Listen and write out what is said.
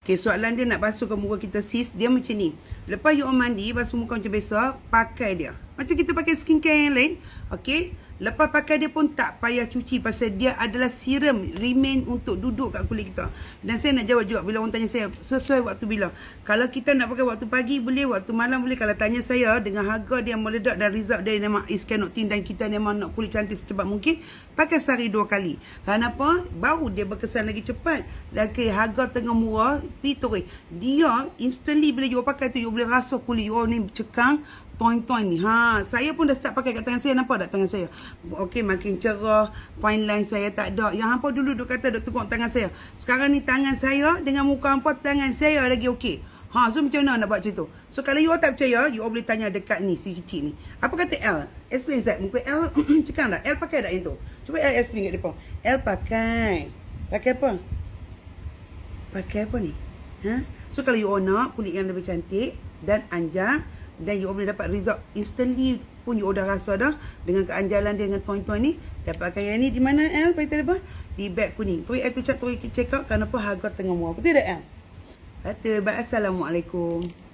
Okay, soalan dia nak basuhkan muka kita sis, dia macam ni. Lepas you mandi, basuh muka macam biasa, pakai dia. Macam kita pakai skincare yang lain. Okay, lepas pakai dia pun tak payah cuci pasal dia adalah serum remain untuk duduk kat kulit kita. Dan saya nak jawab juga bila orang tanya saya, sesuai waktu bila. Kalau kita nak pakai waktu pagi boleh, waktu malam boleh. Kalau tanya saya dengan harga dia meledak dan result dia memang is cannot tin dan kita memang nak kulit cantik secepat mungkin, pakai sehari 2 kali. Kenapa? Baru dia berkesan lagi cepat. Lagi harga tengah murah, pitori. Dia instantly bila you pakai tu, you boleh rasa kulit you ni cekang, toin-toin ni. Saya pun dah start pakai kat tangan saya. Nampak tak tangan saya? Okey, makin cerah. Fine line saya tak ada. Yang hampa dulu duk kata duk tengok tangan saya. Sekarang ni tangan saya dengan muka hampa, tangan saya lagi okey. So macam mana nak buat macam tu? So kalau you tak percaya, you boleh tanya dekat ni, si kecil ni. Apa kata L? Explain Zat. Muka L cekang tak? L pakai tak yang tu? Cuba L explain kat depan. L pakai. Pakai apa? Pakai apa ni? So kalau you nak kulit yang lebih cantik dan anjang, dan you boleh dapat result instantly pun you dah rasa dah dengan keanjalan dia dengan toin-toin ni. Dapatkan yang ni di mana L? Beritahu depan. Di beg kuning. Tui L tu check out kenapa harga tengah murah. Betul tak L? Betul. Assalamualaikum.